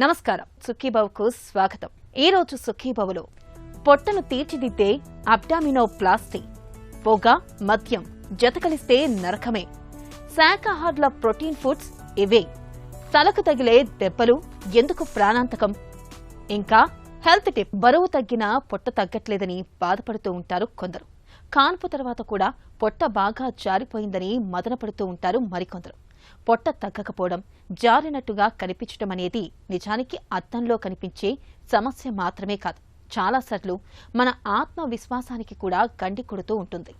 నమస్కారం, సుఖీబావుకు స్వాగతం. ఈ రోజు సుఖీబావులో పొట్టను తీర్చిదిద్దే అబ్డామినోప్లాస్టీ, పొగ, మద్యం జతకలిస్తే నరకమే. శాకాహారుల ప్రోటీన్ ఫుడ్స్ ఇవే. తలకు తగిలే దెబ్బలు ఎందుకు ప్రాణాంతకం? ఇంకా హెల్త్ టిప్, బరువు తగ్గినా పొట్ట తగ్గట్లేదని బాధపడుతూ ఉంటారు కొందరు. కాన్పు తర్వాత కూడా పొట్ట బాగా జారిపోయిందని మదనపడుతూ ఉంటారు మరికొందరు. పొట్ట తగ్గకపోవడం, జారినట్టుగా కనిపించడం అనేది నిజానికి అద్దంలో కనిపించే సమస్య మాత్రమే కాదు, చాలాసార్లు మన ఆత్మవిశ్వాసానికి కూడా గండి కొడుతూ ఉంటుంది.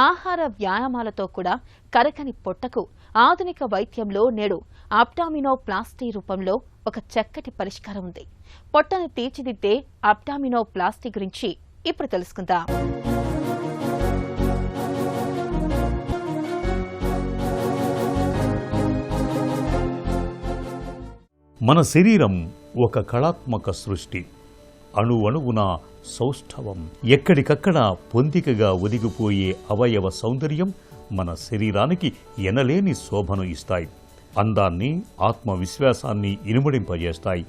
ఆహార వ్యాయామాలతో కూడా కరకని పొట్టకు ఆధునిక వైద్యంలో నేడు అబ్డామినోప్లాస్టీ రూపంలో ఒక చక్కటి పరిష్కారం ఉంది. పొట్టను తీర్చిదిద్దే అబ్డామినోప్లాస్టీ గురించి ఇప్పుడు తెలుసుకుందాం. మన శరీరం ఒక కళాత్మక సృష్టి, అణువణువున సౌష్ఠవం. ఎక్కడికక్కడ పొందికగా ఒదిగిపోయే అవయవ సౌందర్యం మన శరీరానికి ఎనలేని శోభను ఇస్తాయి. అందాన్ని, ఆత్మవిశ్వాసాన్ని ఇనుమడింపజేస్తాయి.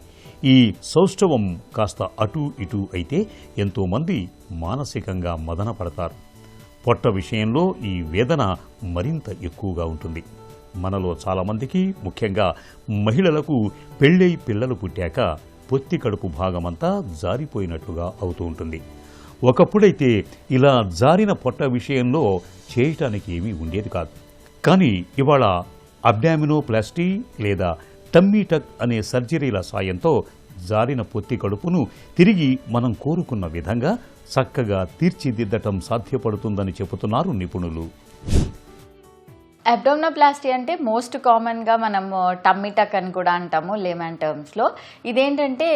ఈ సౌష్ఠవం కాస్త అటూ ఇటూ అయితే ఎంతోమంది మానసికంగా మదనపడతారు. పొట్ట విషయంలో ఈ వేదన మరింత ఎక్కువగా ఉంటుంది. మనలో చాలామందికి, ముఖ్యంగా మహిళలకు పెళ్ళై పిల్లలు పుట్టాక పొత్తి కడుపు భాగమంతా జారిపోయినట్లుగా అవుతూ ఉంటుంది. ఒకప్పుడైతే ఇలా జారిన పొట్ట విషయంలో చేయటానికి ఏమీ ఉండేది కాదు. కానీ ఇవాళ అబ్డామినోప్లాస్టీ లేదా టమ్మీ టక్ అనే సర్జరీల సాయంతో జారిన పొత్తి కడుపును తిరిగి మనం కోరుకున్న విధంగా చక్కగా తీర్చిదిద్దటం సాధ్యపడుతుందని చెబుతున్నారు నిపుణులు. అబ్డామినోప్లాస్టీ అంటే మోస్ట్ కామన్గా మనము టమ్మీ టక్ అని కూడా అంటాము లేమన్ టర్మ్స్లో. ఇదేంటంటే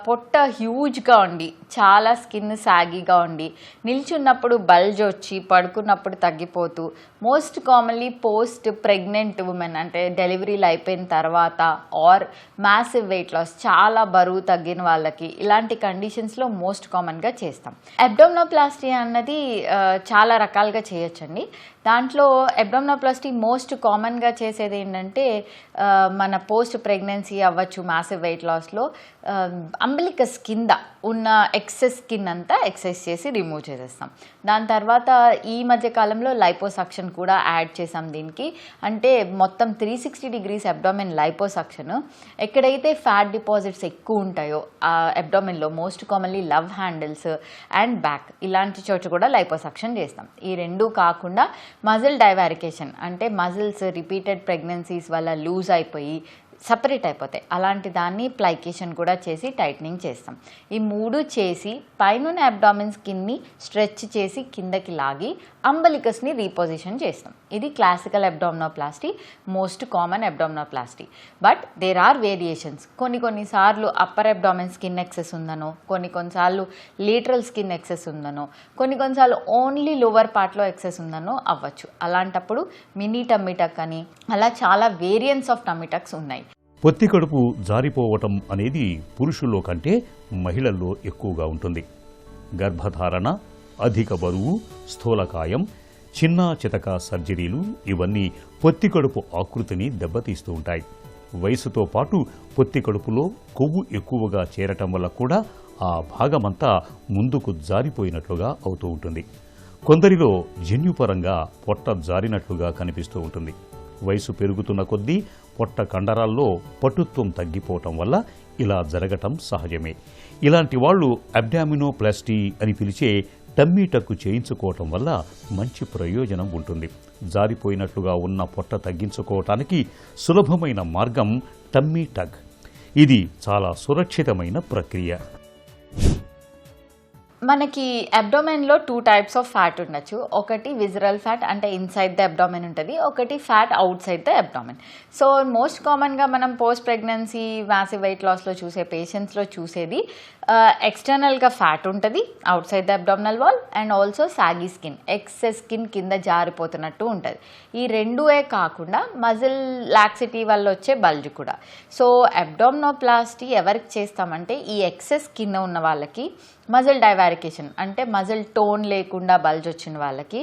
పొట్ట హ్యూజ్గా ఉండి, చాలా స్కిన్ సాగీగా ఉండి, నిల్చున్నప్పుడు బల్జ్ వచ్చి పడుకున్నప్పుడు తగ్గిపోతూ, most commonly post pregnant women అంటే డెలివరీలు అయిపోయిన తర్వాత ఆర్ మ్యాసివ్ వెయిట్ లాస్, చాలా బరువు తగ్గిన వాళ్ళకి ఇలాంటి కండిషన్స్లో మోస్ట్ కామన్గా చేస్తాం. అబ్డామినోప్లాస్టీ అన్నది చాలా రకాలుగా చేయొచ్చండి. దాంట్లో అబ్డామినోప్లాస్టీ మోస్ట్ కామన్గా చేసేది ఏంటంటే మన పోస్ట్ ప్రెగ్నెన్సీ అవ్వచ్చు, మ్యాసివ్ వెయిట్ లాస్లో అంబిలికస్ కింద ఉన్న ఎక్సెస్ స్కిన్ అంతా ఎక్సైజ్ చేసి రిమూవ్ చేసేస్తాం. దాని తర్వాత ఈ మధ్య కాలంలో లైపోసక్షన్ కూడా యాడ్ చేసాం దీనికి. అంటే మొత్తం 360 degrees అబ్డామిన్ లైపోసక్షన్. ఎక్కడైతే ఫ్యాట్ డిపాజిట్స్ ఎక్కువ ఉంటాయో ఆ అబ్డామిన్లో, most commonly love handles and back, ఇలాంటి చోట కూడా లైపోసక్షన్ చేస్తాం. ఈ రెండూ కాకుండా మజిల్ డైవారికేషన్ అంటే మజిల్స్ రిపీటెడ్ ప్రెగ్నెన్సీస్ వల్ల లూజ్ అయిపోయి సపరేట్ అయిపోతాయి, అలాంటి దాన్ని ప్లైకేషన్ కూడా చేసి టైట్నింగ్ చేస్తాం. ఈ మూడు చేసి పైన అబ్డామిన్ స్కిన్ని స్ట్రెచ్ చేసి కిందకి లాగి అంబలికస్ని రీపొజిషన్ చేస్తాం. ఇది classical abdominoplasty, most common abdominoplasty. But there are variations. కొన్నిసార్లు అప్పర్ అబ్డామిన్ స్కిన్ ఎక్సెస్ ఉందనో, కొన్నిసార్లు లేటరల్ స్కిన్ ఎక్సెస్ ఉందనో, కొన్నిసార్లు ఓన్లీ లోవర్ పార్ట్లో ఎక్సెస్ ఉందనో అవ్వచ్చు. అలాంటప్పుడు మినీ టమ్మీ టక్ అని అలా చాలా వేరియంట్స్ ఆఫ్ టమ్మీ టక్స్ ఉన్నాయి. పొత్తి కడుపు జారిపోవటం అనేది పురుషుల్లో కంటే మహిళల్లో ఎక్కువగా ఉంటుంది. గర్భధారణ, అధిక బరువు, స్థూలకాయం, చిన్న చితక సర్జరీలు ఇవన్నీ పొత్తి కడుపు ఆకృతిని దెబ్బతీస్తూ ఉంటాయి. వయసుతో పాటు పొత్తి కడుపులో కొవ్వు ఎక్కువగా చేరటం వల్ల కూడా ఆ భాగమంతా ముందుకు జారిపోయినట్లుగా అవుతూ ఉంటుంది. కొందరిలో జన్యుపరంగా పొట్ట జారినట్లుగా కనిపిస్తూ ఉంటుంది. వయసు పెరుగుతున్న కొద్దీ పొట్ట కండరాల్లో పటుత్వం తగ్గిపోవటం వల్ల ఇలా జరగటం సహజమే. ఇలాంటి వాళ్ళు అబ్డామినోప్లాస్టీ అని పిలిచే టమ్మీ టక్ చేయించుకోవటం వల్ల మంచి ప్రయోజనం ఉంటుంది. జారిపోయినట్లుగా ఉన్న పొట్ట తగ్గించుకోవటానికి సులభమైన మార్గం టమ్మీ టక్. ఇది చాలా సురక్షితమైన ప్రక్రియ. మనకి అబ్డామిన్లో 2 types ఆఫ్ ఫ్యాట్ ఉండొచ్చు. ఒకటి విజరల్ ఫ్యాట్ అంటే ఇన్సైడ్ ద అబ్డామిన్ ఉంటుంది, ఒకటి fat out side the abdomen. So most కామన్గా మనం పోస్ట్ ప్రెగ్నెన్సీ మ్యాసివ్ వెయిట్ లాస్లో చూసే పేషెంట్స్లో చూసేది ఎక్స్టర్నల్గా ఫ్యాట్ ఉంటుంది out side the abdominal wall, and also సాగీ skin, excess skin కింద జారిపోతున్నట్టు ఉంటుంది. ఈ రెండువే కాకుండా మజిల్ లాక్సిటీ వల్ల వచ్చే బల్జ్ కూడా. సో అబ్డామినోప్లాస్టీ ఎవరికి చేస్తామంటే ఈ ఎక్సెస్ స్కిన్ ఉన్న వాళ్ళకి మజిల్ డైవారికేషన్ అంటే మజిల్ టోన్ లేకుండా బల్జ్ వచ్చిన వాళ్ళకి,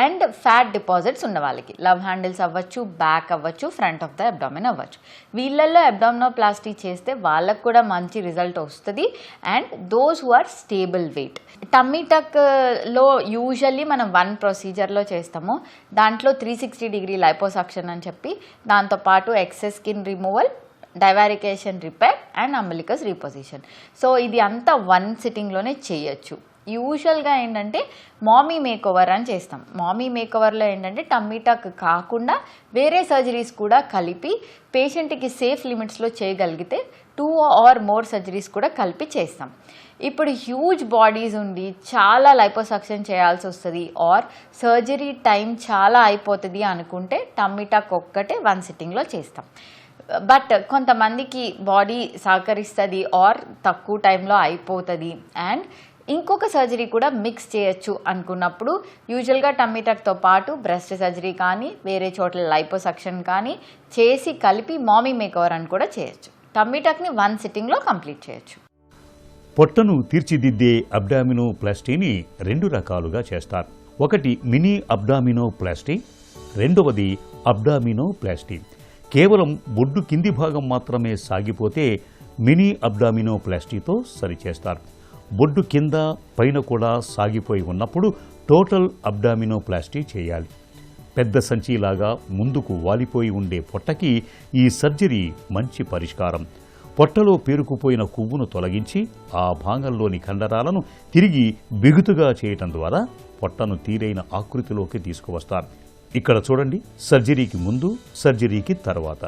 అండ్ ఫ్యాట్ డిపాజిట్స్ ఉన్న వాళ్ళకి, లవ్ హ్యాండిల్స్ అవ్వచ్చు, బ్యాక్ అవ్వచ్చు, ఫ్రంట్ ఆఫ్ ద అబ్డామిన్ అవ్వచ్చు. వీళ్ళల్లో అబ్డామినోప్లాస్టీ చేస్తే వాళ్ళకు కూడా మంచి రిజల్ట్ వస్తుంది. And those who are stable weight. Tummy టక్లో యూజువల్లీ మనం 1 ప్రొసీజర్లో చేస్తాము. దాంట్లో 360 డిగ్రీ లైపోసక్షన్ అని చెప్పి, దాంతోపాటు excess skin removal, divarication repair and umbilicus reposition. So ఇది అంతా 1 సిట్టింగ్లోనే చేయొచ్చు. యూజువల్గా ఏంటంటే మామీ మేకోవర్ అని చేస్తాం. మామీ మేకోవర్లో ఏంటంటే టమ్మీ టక్ కాకుండా వేరే సర్జరీస్ కూడా కలిపి పేషెంట్కి సేఫ్ లిమిట్స్లో చేయగలిగితే 2 or more సర్జరీస్ కూడా కలిపి చేస్తాం. ఇప్పుడు హ్యూజ్ బాడీస్ ఉండి చాలా లైపోసక్షన్ చేయాల్సి వస్తుంది ఆర్ సర్జరీ టైం చాలా అయిపోతుంది అనుకుంటే టమ్మీ టక్ ఒక్కటే 1 సిట్టింగ్లో చేస్తాం. బట్ కొంతమందికి బాడీ సహకరిస్తుంది ఆర్ తక్కువ టైంలో అయిపోతుంది అండ్ ఇంకొక సర్జరీ కూడా మిక్స్ చేయొచ్చు అనుకున్నప్పుడు యూజువల్గా టమ్మీ టక్తో పాటు బ్రెస్ట్ సర్జరీ కానీ వేరే చోట్ల లైపోసక్షన్ కానీ చేసి కలిపి మామీ మేకోవర్ అని కూడా చేయొచ్చు. టమ్మీ టక్ని 1 సిట్టింగ్లో కంప్లీట్ చేయొచ్చు. పొట్టను తీర్చిదిద్దే అబ్డామినోప్లాస్టీని 2 రకాలుగా చేస్తారు. ఒకటి మినీ అబ్డామినోప్లాస్టీ, రెండవది అబ్డామినోప్లాస్టీ. కేవలం బొడ్డు కింది భాగం మాత్రమే సాగిపోతే మినీ అబ్డామినోప్లాస్టీతో సరిచేస్తారు. బొడ్డు కింద పైన కూడా సాగిపోయి ఉన్నప్పుడు టోటల్ అబ్డామినోప్లాస్టీ చేయాలి. పెద్ద సంచిలాగా ముందుకు వాలిపోయి ఉండే పొట్టకి ఈ సర్జరీ మంచి పరిష్కారం. పొట్టలో పేరుకుపోయిన కొవ్వును తొలగించి ఆ భాగంలోని కండరాలను తిరిగి బిగుతుగా చేయటం ద్వారా పొట్టను తీరైన ఆకృతిలోకి తీసుకువస్తారు. ఇక్కడ చూడండి, సర్జరీకి ముందు, సర్జరీకి తర్వాత.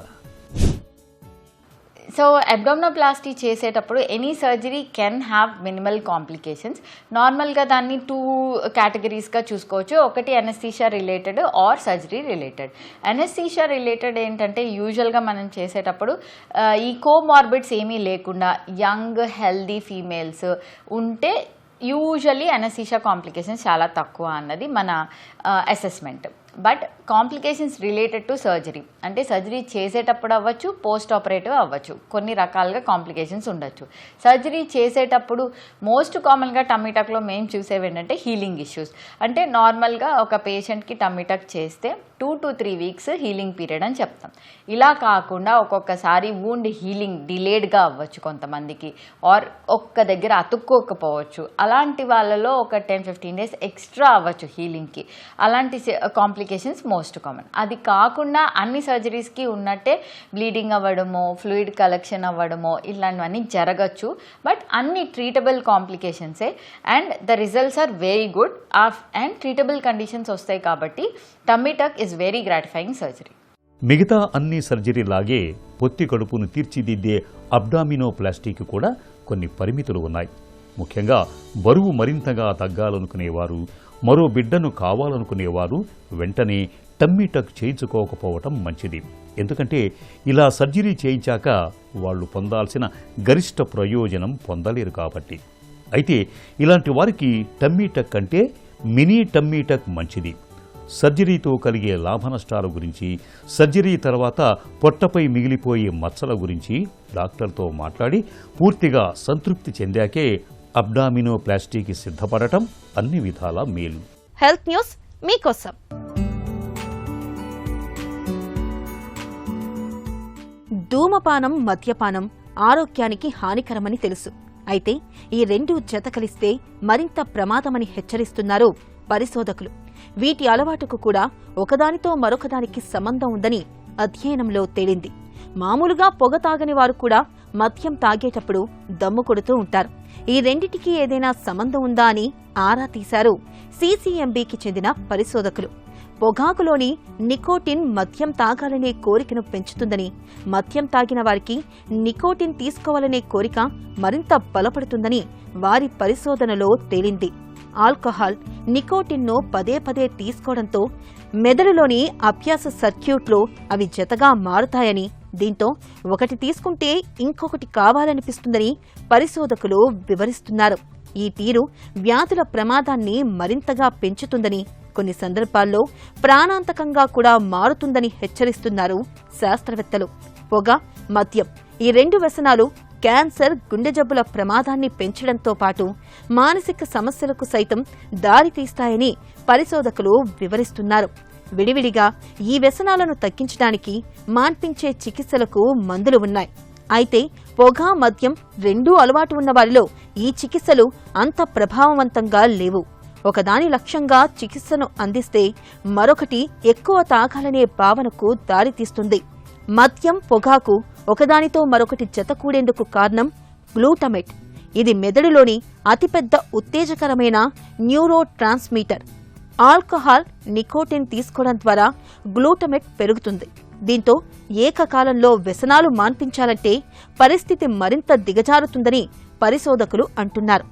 సో అబ్డామినోప్లాస్టీ చేసేటప్పుడు any surgery can have minimal complications. నార్మల్గా దాన్ని 2 కేటగిరీస్గా చూసుకోవచ్చు. ఒకటి anaesthesia related are surgery related. Anaesthesia related ఏంటంటే యూజువల్గా మనం చేసేటప్పుడు ఈ కోమార్బిడ్స్ ఏమీ లేకుండా యంగ్ హెల్దీ ఫీమేల్స్ ఉంటే యూజువల్లీ అనస్థీషియా కాంప్లికేషన్స్ చాలా తక్కువ అన్నది మన assessment. But complications related to surgery అంటే సర్జరీ చేసేటప్పుడు అవ్వచ్చు, పోస్ట్ ఆపరేటివ్ అవ్వచ్చు, కొన్ని రకాలుగా కాంప్లికేషన్స్ ఉండొచ్చు. సర్జరీ చేసేటప్పుడు మోస్ట్ కామన్గా టమ్మీ టక్లో మేము చూసేవి ఏంటంటే హీలింగ్ ఇష్యూస్. అంటే నార్మల్గా ఒక పేషెంట్కి టమ్మీ టక్ చేస్తే 2 to 3 weeks హీలింగ్ పీరియడ్ అని చెప్తాం. ఇలా కాకుండా ఒక్కొక్కసారి వూండ్ హీలింగ్ డిలేడ్గా అవ్వచ్చు కొంతమందికి, ఆర్ ఒక్క దగ్గర అతుక్కోకపోవచ్చు. అలాంటి వాళ్ళలో ఒక 10-15 days ఎక్స్ట్రా అవ్వచ్చు హీలింగ్కి. అలాంటి కాంప్లికేషన్స్ మోస్ట్ కామన్. అది కాకుండా అన్ని సర్జరీస్కి ఉన్నట్టే బ్లీడింగ్ అవ్వడమో, ఫ్లూయిడ్ కలెక్షన్ అవ్వడమో ఇలాంటివన్నీ జరగచ్చు. బట్ అన్ని ట్రీటబుల్ కాంప్లికేషన్సే and the results are very good and treatable conditions వస్తాయి. కాబట్టి tummy tuck is very gratifying surgery. మిగతా అన్ని సర్జరీలాగే పొత్తి కడుపును తీర్చిదిద్దే అబ్డామినోప్లాస్టీకి కూడా కొన్ని పరిమితులు ఉన్నాయి. ముఖ్యంగా బరువు మరింతగా తగ్గాలనుకునేవారు, మరో బిడ్డను కావాలనుకునేవారు వెంటనే టమ్మీ టక్ చేయించుకోకపోవటం మంచిది. ఎందుకంటే ఇలా సర్జరీ చేయించాక వాళ్ళు పొందాల్సిన గరిష్ట ప్రయోజనం పొందలేరు కాబట్టి. అయితే ఇలాంటి వారికి టమ్మీ టక్ అంటే మినీ టమ్మీ టక్ మంచిది. సర్జరీతో కలిగే లాభనష్టాల గురించి, సర్జరీ తర్వాత పొట్టపై మిగిలిపోయే మచ్చల గురించి డాక్టర్తో మాట్లాడి పూర్తిగా సంతృప్తి చెందాకే అబ్డామినోప్లాస్టీకి సిద్ధపడటం అన్ని విధాలా మేలు. హెల్త్ న్యూస్ మీకోసం. ధూమపానం, మద్యపానం ఆరోగ్యానికి హానికరమని తెలుసు. అయితే ఈ 2 జతకలిస్తే మరింత ప్రమాదమని హెచ్చరిస్తున్నారు పరిశోధకులు. వీటి అలవాటుకు కూడా ఒకదానితో మరొకదానికి సంబంధం ఉందని అధ్యయనంలో తేలింది. మామూలుగా పొగ తాగని వారు కూడా మద్యం తాగేటప్పుడు దమ్ము కొడుతూ ఉంటారు. ఈ రెండిటికి ఏదైనా సంబంధం ఉందా అని ఆరా తీశారు CCMBకి చెందిన పరిశోధకులు. పొగాకులోని నికోటిన్ మద్యం తాగాలనే కోరికను పెంచుతుందని, మద్యం తాగిన వారికి నికోటిన్ తీసుకోవాలనే కోరిక మరింత బలపడుతుందని వారి పరిశోధనలో తేలింది. ఆల్కహాల్, నికోటిన్ను పదే పదే తీసుకోవడంతో మెదడులోని అభ్యాస సర్క్యూట్లో అవి జతగా మారుతాయని, దీంతో ఒకటి తీసుకుంటే ఇంకొకటి కావాలనిపిస్తుందని పరిశోధకులు వివరిస్తున్నారు. ఈ తీరు వ్యాధుల ప్రమాదాన్ని మరింతగా పెంచుతుందని, కొన్ని సందర్భాల్లో ప్రాణాంతకంగా కూడా మారుతుందని హెచ్చరిస్తున్నారు శాస్త్రవేత్తలు. పొగ, మద్యం ఈ 2 వ్యసనాలు క్యాన్సర్, గుండె జబ్బుల ప్రమాదాన్ని పెంచడంతో పాటు మానసిక సమస్యలకు సైతం దారితీస్తాయని పరిశోధకులు వివరిస్తున్నారు. విడివిడిగా ఈ వ్యసనాలను తగ్గించడానికి మాన్పించే చికిత్సలకు మందులు ఉన్నాయి. అయితే పొగ, మద్యం రెండూ అలవాటు ఉన్న వారిలో ఈ చికిత్సలు అంత ప్రభావవంతంగా లేవు. ఒకదాని లక్ష్యంగా చికిత్సను అందిస్తే మరొకటి ఎక్కువ తాగాలనే భావనకు దారితీస్తుంది. మద్యం, పొగాకు ఒకదానితో మరొకటి జతకూడేందుకు కారణం గ్లూటమేట్. ఇది మెదడులోని అతిపెద్ద ఉత్తేజకరమైన న్యూరో ట్రాన్స్మిటర్. ఆల్కహాల్, నికోటిన్ తీసుకోవడం ద్వారా గ్లూటమేట్ పెరుగుతుంది. దీంతో ఏకకాలంలో వ్యసనాలు మాన్పించాలంటే పరిస్థితి మరింత దిగజారుతుందని పరిశోధకులు అంటున్నారు.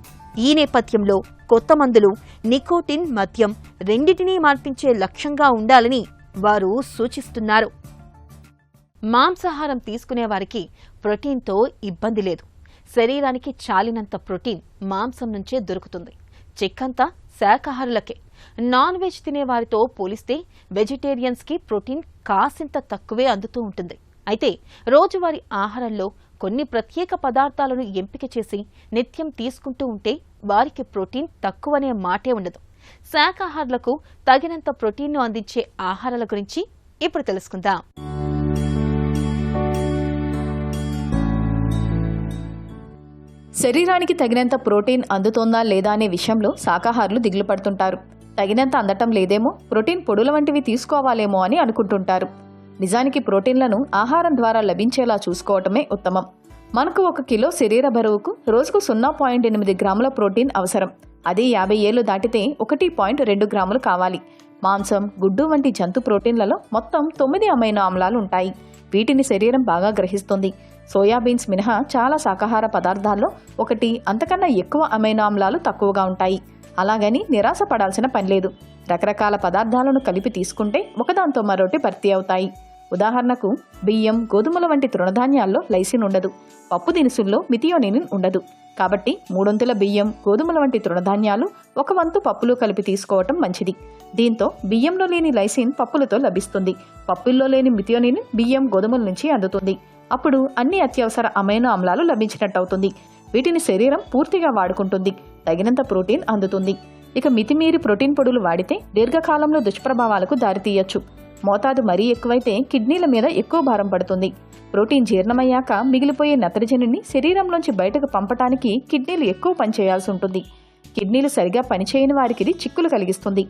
ఈ నేపథ్యంలో కొత్త మందులు నికోటిన్, మద్యం రెండింటినీ మాన్పించే లక్ష్యంగా ఉండాలని వారు సూచిస్తున్నారు. మాంసాహారం తీసుకునే వారికి ప్రోటీన్తో ఇబ్బంది లేదు. శరీరానికి చాలినంత ప్రోటీన్ మాంసం నుంచే దొరుకుతుంది. చిక్కంతా శాకాహారులకే. నాన్ వెజ్ తినేవారితో పోలిస్తే వెజిటేరియన్స్కి ప్రోటీన్ కాసింత తక్కువే అందుతూ ఉంటుంది. అయితే రోజువారీ ఆహారంలో కొన్ని ప్రత్యేక పదార్థాలను ఎంపిక చేసి నిత్యం తీసుకుంటూ ఉంటే వారికి ప్రోటీన్ తక్కువనే మాటే ఉండదు. శాకాహారులకు తగినంత ప్రోటీన్ను అందించే ఆహారాల గురించి ఇప్పుడు తెలుసుకుందాం. శరీరానికి తగినంత ప్రోటీన్ అందుతోందా లేదా అనే విషయంలో శాకాహారులు దిగులు పడుతుంటారు. తగినంత అందటం లేదేమో, ప్రోటీన్ పొడుల వంటివి తీసుకోవాలేమో అని అనుకుంటుంటారు. నిజానికి ప్రోటీన్లను ఆహారం ద్వారా లభించేలా చూసుకోవటమే ఉత్తమం. మనకు 1 కిలో శరీర బరువుకు రోజుకు 0.8 గ్రాముల ప్రోటీన్ అవసరం. అదే 50 ఏళ్లు దాటితే 1.2 గ్రాములు కావాలి. మాంసం, గుడ్డు వంటి జంతు ప్రోటీన్లలో మొత్తం 9 అమైనో ఆమ్లాలు ఉంటాయి. వీటిని శరీరం బాగా గ్రహిస్తుంది. సోయాబీన్స్ మినహా చాలా శాకాహార పదార్థాల్లో 1 అంతకన్నా ఎక్కువ అమైనో ఆమ్లాలు తక్కువగా ఉంటాయి. అలాగని నిరాశ పడాల్సిన పనిలేదు. రకరకాల పదార్థాలను కలిపి తీసుకుంటే ఒకదాంతో మరొకటి భర్తీ అవుతాయి. ఉదాహరణకు బియ్యం, గోధుమల వంటి తృణధాన్యాల్లో లైసిన్ ఉండదు. పప్పు దినుసుల్లో మిథియోనిన్ ఉండదు. కాబట్టి 3 వంతుల బియ్యం, గోధుమల వంటి తృణధాన్యాలు 1 వంతు పప్పులు కలిపి తీసుకోవటం మంచిది. దీంతో బియ్యంలో లేని లైసిన్ పప్పులతో లభిస్తుంది. పప్పుల్లో లేని మిథియోనిన్ బియ్యం, గోధుమల నుంచి అందుతుంది. అప్పుడు అన్ని అత్యవసర అమైనో ఆమ్లాలు లభించినట్టవుతుంది. వీటిని శరీరం పూర్తిగా వాడుకుంటుంది. తగినంత ప్రోటీన్ అందుతుంది. ఇక మితిమీరి ప్రోటీన్ పొడులు వాడితే దీర్ఘకాలంలో దుష్ప్రభావాలకు దారితీయొచ్చు. మోతాదు మరీ ఎక్కువైతే కిడ్నీల మీద ఎక్కువ భారం పడుతుంది. ప్రోటీన్ జీర్ణమయ్యాక మిగిలిపోయే నత్రజనిని శరీరంలోంచి బయటకు పంపటానికి కిడ్నీలు ఎక్కువ పనిచేయాల్సి ఉంటుంది. కిడ్నీలు సరిగా పనిచేయని వారికి ఇది చిక్కులు కలిగిస్తుంది.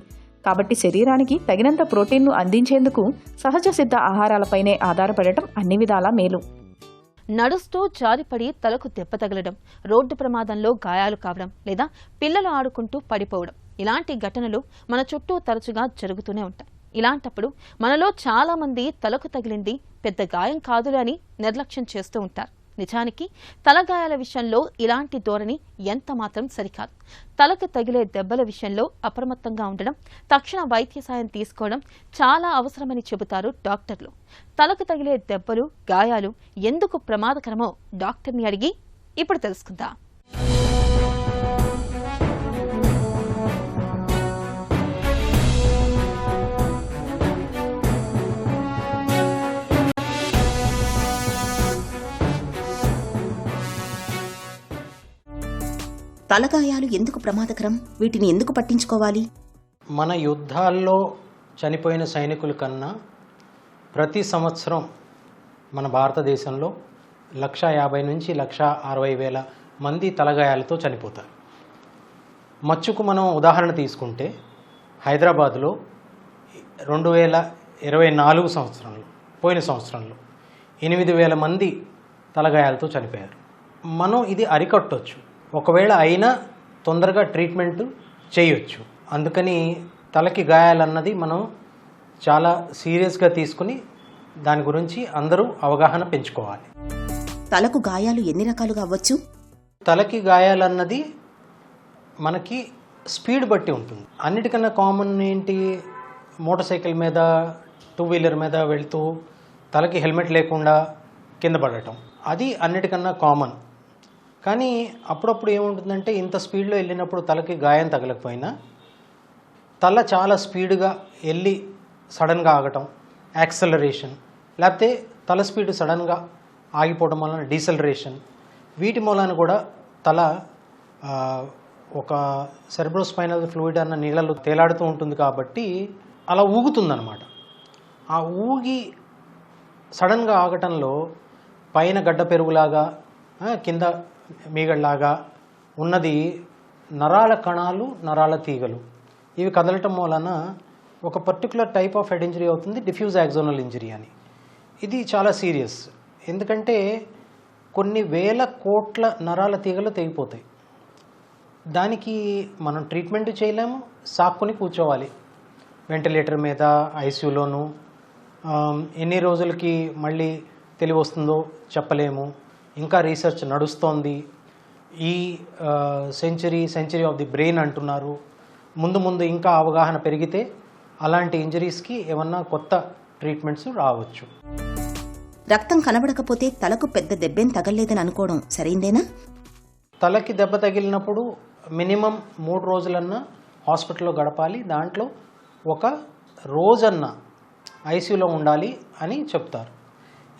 కాబట్టి శరీరానికి తగినంత ప్రోటీన్ను అందించేందుకు సహజ సిద్ధ ఆహారాలపైనే ఆధారపడటం అన్ని విధాలా మేలు. నడుస్తూ జారిపడి తలకు దెబ్బ తగలడం, రోడ్డు ప్రమాదంలో గాయాలు కావడం లేదా పిల్లలు ఆడుకుంటూ పడిపోవడం ఇలాంటి ఘటనలు మన చుట్టూ తరచుగా జరుగుతూనే ఉంటాయి. ఇలాంటప్పుడు మనలో చాలా మంది తలకు తగిలింది పెద్ద గాయం కాదులే అని నిర్లక్ష్యం చేస్తూ ఉంటారు. నిజానికి తలగాయాల విషయంలో ఇలాంటి ధోరణి ఎంత మాత్రం సరికాదు. తలకు తగిలే దెబ్బల విషయంలో అప్రమత్తంగా ఉండడం, తక్షణ వైద్య సాయం తీసుకోవడం చాలా అవసరమని చెబుతారు డాక్టర్లు. తలకు తగిలే దెబ్బలు, గాయాలు ఎందుకు ప్రమాదకరమో డాక్టర్ని అడిగి ఇప్పుడు తెలుసుకుందాం. తలగాయాలు ఎందుకు ప్రమాదకరం? వీటిని ఎందుకు పట్టించుకోవాలి? మన యుద్ధాల్లో చనిపోయిన సైనికుల కన్నా ప్రతి సంవత్సరం మన భారతదేశంలో 150,000 నుంచి 160,000 మంది తలగాయాలతో చనిపోతారు. మచ్చుకు మనం ఉదాహరణ తీసుకుంటే హైదరాబాద్లో 2024 సంవత్సరంలో, పోయిన సంవత్సరంలో 8,000 మంది తలగాయాలతో చనిపోయారు. మనం ఇది అరికట్టొచ్చు. ఒకవేళ అయినా తొందరగా ట్రీట్మెంట్ చేయొచ్చు. అందుకని తలకి గాయాలన్నది మనం చాలా సీరియస్గా తీసుకుని దాని గురించి అందరూ అవగాహన పెంచుకోవాలి. తలకు గాయాలు ఎన్ని రకాలుగా అవ్వచ్చు? తలకి గాయాలన్నది మనకి స్పీడ్ బట్టి ఉంటుంది. అన్నిటికన్నా కామన్ ఏంటి? మోటార్ సైకిల్ మీద, 2 వీలర్ మీద వెళ్తూ తలకి హెల్మెట్ లేకుండా కింద పడటం, అది అన్నిటికన్నా కామన్. కానీ అప్పుడప్పుడు ఏముంటుందంటే ఇంత స్పీడ్లో వెళ్ళినప్పుడు తలకి గాయం తగలకపోయినా తల చాలా స్పీడ్గా వెళ్ళి సడన్గా ఆగటం, యాక్సలరేషన్, లేకపోతే తల స్పీడ్ సడన్గా ఆగిపోవడం వలన డీసెలరేషన్, వీటి మూలాన కూడా తల ఒక సెరెబ్రోస్పైనల్ ఫ్లూయిడ్ అన్న నీళ్ళలో తేలాడుతూ ఉంటుంది కాబట్టి అలా ఊగుతుందన్నమాట. ఆ ఊగి సడన్గా ఆగటంలో పైన గడ్డ పెరుగులాగా కింద మీగడలాగా ఉన్నది నరాల కణాలు, నరాల తీగలు. ఇవి కదలటం వలన ఒక particular type of head injury అవుతుంది, డిఫ్యూజ్ యాక్సోనల్ ఇంజరీ అని. ఇది చాలా సీరియస్, ఎందుకంటే కొన్ని వేల కోట్ల నరాల తీగలు తెగిపోతాయి. దానికి మనం ట్రీట్మెంట్ చేయలేము, సాక్కుని కూర్చోవాలి వెంటిలేటర్ మీద, ఐసీయూలోను. ఎన్ని రోజులకి మళ్ళీ తెలివి వస్తుందో చెప్పలేము. ఇంకా రీసెర్చ్ నడుస్తోంది. ఈ సెంచరీ ఆఫ్ ది బ్రెయిన్ అంటున్నారు. ముందు ముందు ఇంకా అవగాహన పెరిగితే అలాంటి ఇంజరీస్కి ఏమన్నా కొత్త ట్రీట్మెంట్స్ రావచ్చు. రక్తం కనబడకపోతే తలకు పెద్ద దెబ్బేం తగలలేదని అనుకోవడం సరైందేనా? తలకి దెబ్బ తగిలినప్పుడు మినిమం 3 రోజులన్నా హాస్పిటల్లో గడపాలి. దాంట్లో ఒక రోజన్నా ఐసీయూలో ఉండాలి అని చెప్తారు.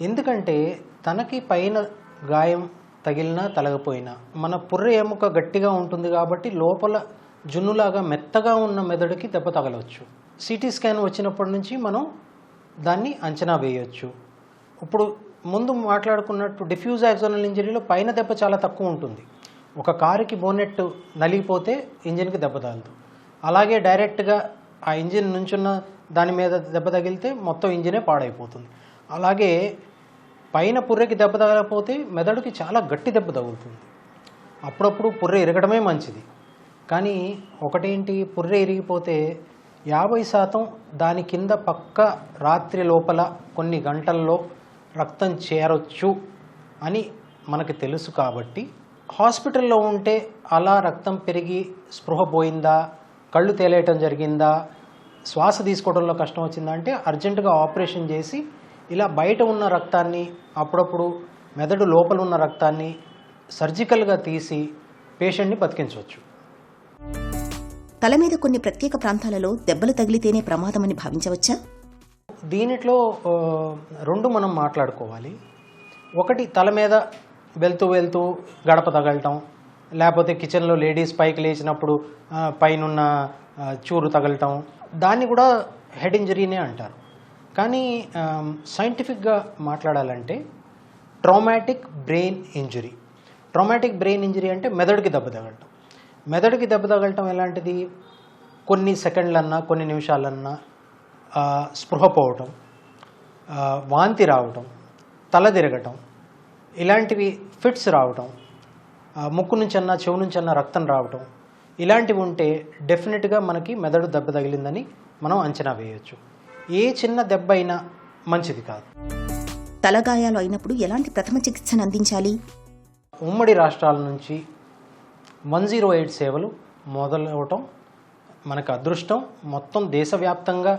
ఎందుకంటే తనకి పైన గాయం తగిలినా తలగపోయినా మన పుర్రె ఎముక గట్టిగా ఉంటుంది కాబట్టి లోపల జున్నులాగా మెత్తగా ఉన్న మెదడుకి దెబ్బ తగలవచ్చు. సిటీ స్కాన్ వచ్చినప్పటి నుంచి మనం దాన్ని అంచనా వేయవచ్చు. ఇప్పుడు ముందు మాట్లాడుకున్నట్టు డిఫ్యూజ్ యాక్సోనల్ ఇంజరీలో పైన దెబ్బ చాలా తక్కువ ఉంటుంది. ఒక కారుకి బోనెట్ నలిగిపోతే ఇంజిన్కి దెబ్బ తగలదు. అలాగే డైరెక్ట్గా ఆ ఇంజిన్ నుంచున్న దాని మీద దెబ్బ తగిలితే మొత్తం ఇంజినే పాడైపోతుంది. అలాగే పైన పుర్రెకి దెబ్బ తగలకపోతే మెదడుకి చాలా గట్టి దెబ్బ తగులుతుంది. అప్పుడప్పుడు పుర్రె ఇరగడమే మంచిది. కానీ ఒకటేంటి, పుర్రె ఇరిగిపోతే 50% దాని కింద పక్క రాత్రి లోపల కొన్ని గంటల్లో రక్తం చేరొచ్చు అని మనకు తెలుసు. కాబట్టి హాస్పిటల్లో ఉంటే అలా రక్తం పెరిగి స్పృహ పోయిందా, కళ్ళు తేలేయటం జరిగిందా, శ్వాస తీసుకోవడంలో కష్టం వచ్చిందా అంటే అర్జెంటుగా ఆపరేషన్ చేసి ఇలా బయట ఉన్న రక్తాన్ని, అప్పుడప్పుడు మెదడు లోపల ఉన్న రక్తాన్ని సర్జికల్గా తీసి పేషెంట్ని బతికించవచ్చు. తల మీద కొన్ని ప్రత్యేక ప్రాంతాలలో దెబ్బలు తగిలితేనే ప్రమాదమని భావించవచ్చా? దీనిలో 2 మనం మాట్లాడుకోవాలి. ఒకటి, తల మీద వెళ్తూ గడప తగలటం, లేకపోతే కిచెన్లో లేడీస్ పైకి లేచినప్పుడు పైనున్న చూరు తగలటం, దాన్ని కూడా హెడ్ ఇంజరీనే అంటారు. కానీ సైంటిఫిక్గా మాట్లాడాలంటే traumatic brain injury. Traumatic brain injury అంటే మెదడుకి దెబ్బ తగలటం. మెదడుకి దెబ్బ తగలటం ఎలాంటిది? కొన్ని సెకండ్లన్నా కొన్ని నిమిషాలన్నా స్పృహ పోవటం, వాంతి రావటం, తల తిరగటం, ఇలాంటివి, ఫిట్స్ రావటం, ముక్కు నుంచన్నా చెవు నుంచన్నా రక్తం రావటం, ఇలాంటివి ఉంటే డెఫినెట్గా మనకి మెదడు దెబ్బ తగిలిందని మనం అంచనా వేయవచ్చు. ఏ చిన్న దెబ్బ అయినా మంచిది కాదు. తలగాయాలు అయినప్పుడు ఎలాంటి ప్రథమ చికిత్సను అందించాలి? ఉమ్మడి రాష్ట్రాల నుంచి 108 సేవలు మొదలవటం మనకు అదృష్టం. మొత్తం దేశవ్యాప్తంగా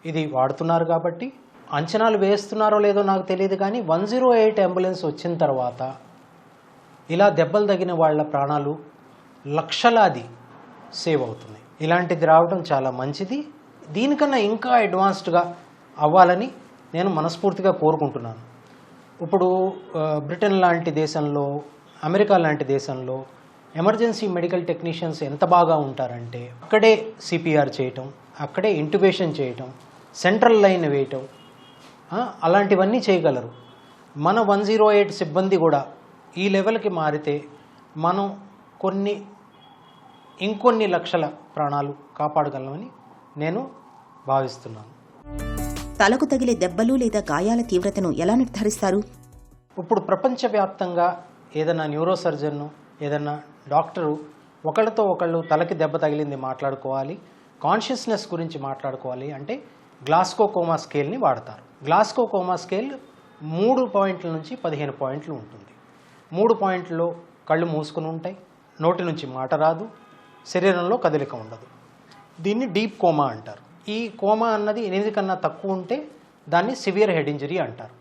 ఇది వాడుతున్నారు కాబట్టి, అంచనాలు వేస్తున్నారో లేదో నాకు తెలియదు కానీ 108 అంబులెన్స్ వచ్చిన తర్వాత ఇలా దెబ్బలు తగిన వాళ్ళ ప్రాణాలు లక్షలాది సేవ్ అవుతున్నాయి. ఇలాంటిది రావడం చాలా మంచిది. దీనికన్నా ఇంకా అడ్వాన్స్డ్గా అవ్వాలని నేను మనస్ఫూర్తిగా కోరుకుంటున్నాను. ఇప్పుడు బ్రిటన్ లాంటి దేశంలో, అమెరికా లాంటి దేశంలో ఎమర్జెన్సీ మెడికల్ టెక్నీషియన్స్ ఎంత బాగా ఉంటారంటే అక్కడే సిపిఆర్ చేయటం, అక్కడే ఇంట్యుబేషన్ చేయటం, సెంట్రల్ లైన్ వేయటం, అలాంటివన్నీ చేయగలరు. మన 108 సిబ్బంది కూడా ఈ లెవెల్కి మారితే మనం ఇంకొన్ని లక్షల ప్రాణాలు కాపాడగలమని నేను భావిస్తున్నాను. తలకు తగిలే దెబ్బలు లేదా గాయాల తీవ్రతను ఎలా నిర్ధారిస్తారు? ఇప్పుడు ప్రపంచవ్యాప్తంగా ఏదైనా న్యూరో సర్జన్, ఏదైనా డాక్టరు ఒకళ్ళతో ఒకళ్ళు తలకి దెబ్బ తగిలింది మాట్లాడుకోవాలి, కాన్షియస్నెస్ గురించి మాట్లాడుకోవాలి అంటే గ్లాస్కో కోమా స్కేల్ని వాడతారు. గ్లాస్కో కోమా స్కేల్ 3 పాయింట్ల నుంచి 15 పాయింట్లు ఉంటుంది. 3 పాయింట్లో కళ్ళు మూసుకుని ఉంటాయి, నోటి నుంచి మాట రాదు, శరీరంలో కదలిక ఉండదు. దీన్ని డీప్ కోమా అంటారు. ఈ కోమా అన్నది 8 కన్నా తక్కువ ఉంటే దాన్ని సివియర్ హెడ్ ఇంజరీ అంటారు.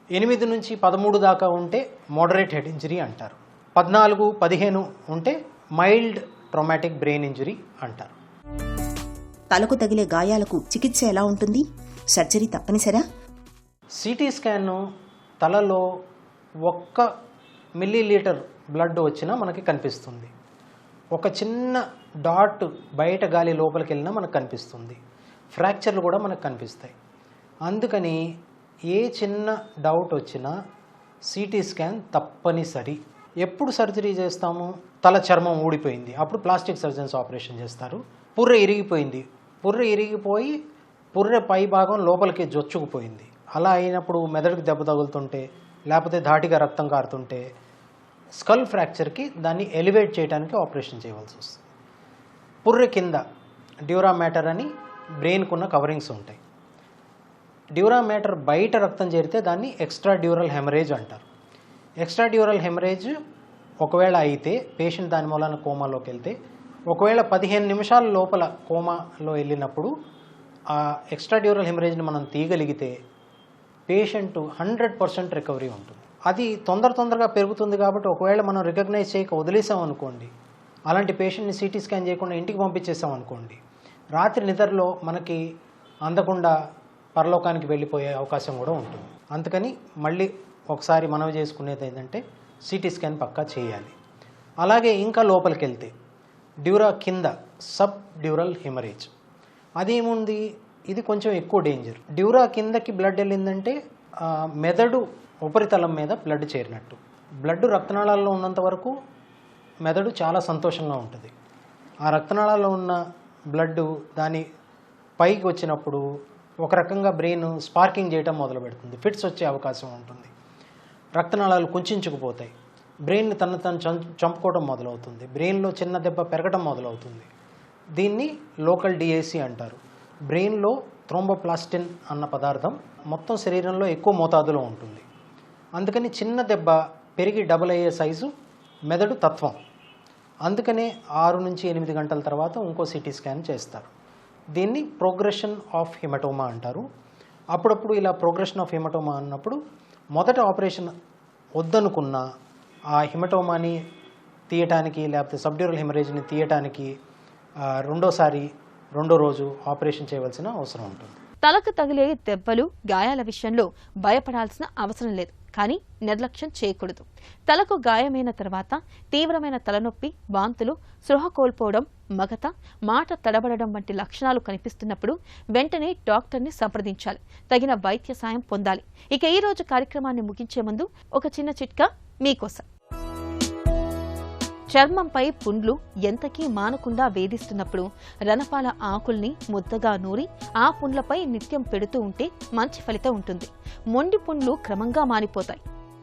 8 నుంచి 13 దాకా ఉంటే మోడరేట్ హెడ్ ఇంజరీ అంటారు. 14, 15 ఉంటే మైల్డ్ ట్రామాటిక్ బ్రెయిన్ ఇంజరీ అంటారు. తలకు తగిలే గాయాలకు చికిత్స ఎలా ఉంటుంది? సర్జరీ తప్పనిసరా? సిటీ స్కాన్ తలలో ఒక్క మిల్లీలీటర్ బ్లడ్ వచ్చినా మనకి కనిపిస్తుంది. ఒక చిన్న డాట్ బయట గాలి లోపలికి వెళ్ళినా మనకు కనిపిస్తుంది. ఫ్రాక్చర్లు కూడా మనకు కనిపిస్తాయి. అందుకని ఏ చిన్న డౌట్ వచ్చినా సిటీ స్కాన్ తప్పనిసరి. ఎప్పుడు సర్జరీ చేస్తాము? తల చర్మం ఊడిపోయింది, అప్పుడు ప్లాస్టిక్ సర్జన్స్ ఆపరేషన్ చేస్తారు. పుర్రె ఇరిగిపోయింది, పుర్రె ఇరిగిపోయి పుర్రె పై భాగం లోపలికి జొచ్చుకుపోయింది. అలా అయినప్పుడు మెదడుకు దెబ్బ తగులుతుంటే, లేకపోతే ధాటిగా రక్తం కారుతుంటే స్కల్ ఫ్రాక్చర్కి దాన్ని ఎలివేట్ చేయడానికి ఆపరేషన్ చేయవలసి వస్తుంది. పుర్రె కింద డ్యూరా మ్యాటర్ అని బ్రెయిన్కున్న కవరింగ్స్ ఉంటాయి. డ్యూరా మ్యాటర్ బయట రక్తం చేరితే దాన్ని ఎక్స్ట్రా డ్యూరల్ హెమరేజ్ అంటారు. ఎక్స్ట్రా డ్యూరల్ హెమరేజ్ ఒకవేళ అయితే పేషెంట్ దాని మూలాన కోమాలోకి వెళ్తే, ఒకవేళ 15 నిమిషాల లోపల కోమాలో వెళ్ళినప్పుడు ఆ ఎక్స్ట్రా డ్యూరల్ హెమరేజ్ని మనం తీయగలిగితే పేషెంట్ 100% రికవరీ ఉంటుంది. అది తొందరగా పెరుగుతుంది కాబట్టి ఒకవేళ మనం రికగ్నైజ్ చేయక వదిలేసాం అనుకోండి, అలాంటి పేషెంట్ని సిటీ స్కాన్ చేయకుండా ఇంటికి పంపించేసాం అనుకోండి, రాత్రి నిద్రలో మనకి అందకుండా పరలోకానికి వెళ్ళిపోయే అవకాశం కూడా ఉంటుంది. అందుకని మళ్ళీ ఒకసారి మనవి చేసుకునేది ఏంటంటే సిటీ స్కాన్ పక్కా చేయాలి. అలాగే ఇంకా లోపలికి వెళ్తే డ్యూరా కింద సబ్ డ్యూరల్ హెమరేజ్, అదేముంది, ఇది కొంచెం ఎక్కువ డేంజర్. డ్యూరా కిందకి బ్లడ్ వెళ్ళిందంటే మెదడు ఉపరితలం మీద బ్లడ్ చేరినట్టు. బ్లడ్ రక్తనాళాల్లో ఉన్నంత వరకు మెదడు చాలా సంతోషంగా ఉంటుంది. ఆ రక్తనాళాల్లో ఉన్న బ్లడ్ దాని పైకి వచ్చినప్పుడు ఒక రకంగా బ్రెయిన్ స్పార్కింగ్ చేయడం మొదలు పెడుతుంది, ఫిట్స్ వచ్చే అవకాశం ఉంటుంది, రక్తనాళాలు కుంచుకుపోతాయి, బ్రెయిన్ తను చంపుకోవడం మొదలవుతుంది, బ్రెయిన్లో చిన్న దెబ్బ పెరగడం మొదలవుతుంది. దీన్ని లోకల్ డిఏసి అంటారు. బ్రెయిన్లో థ్రోంబోప్లాస్టిన్ అన్న పదార్థం మొత్తం శరీరంలో ఎక్కువ మోతాదులో ఉంటుంది. అందుకని చిన్న దెబ్బ పెరిగి డబుల్ అయ్యే సైజు మెదడు తత్వం. అందుకనే 6 నుంచి 8 గంటల తర్వాత ఇంకో సిటీ స్కాన్ చేస్తారు. దీన్ని ప్రోగ్రెషన్ ఆఫ్ హిమటోమా అంటారు. అప్పుడప్పుడు ఇలా ప్రోగ్రెషన్ ఆఫ్ హిమటోమా అన్నప్పుడు మొదట ఆపరేషన్ వద్దనుకున్న ఆ హిమటోమాని తీయటానికి లేకపోతే సబ్డ్యూరల్ హెమరేజ్ని తీయటానికి రెండో రోజు ఆపరేషన్ చేయవలసిన అవసరం ఉంటుంది. తలకు తగిలే దెబ్బలు, గాయాల విషయంలో భయపడాల్సిన అవసరం లేదు. కానీ నిర్లక్ష్యం చేయకూడదు. తలకు గాయమైన తర్వాత తీవ్రమైన తలనొప్పి, వాంతులు, స్పృహ కోల్పోవడం, మగత, మాట తడబడడం వంటి లక్షణాలు కనిపిస్తున్నప్పుడు వెంటనే డాక్టర్ని సంప్రదించాలి. తగిన వైద్య సాయం పొందాలి. ఇక ఈ రోజు కార్యక్రమాన్ని ముగించే ముందు ఒక చిన్న చిట్కా మీకోసం. చర్మంపై పుండ్లు ఎంతకీ మానకుండా వేధిస్తున్నప్పుడు రణపాల ఆకుల్ని ముద్దగా నూరి ఆ పుండ్లపై నిత్యం పెడుతూ ఉంటే మంచి ఫలితం ఉంటుంది. మొండి పుండ్లు క్రమంగా మానిపోతాయి.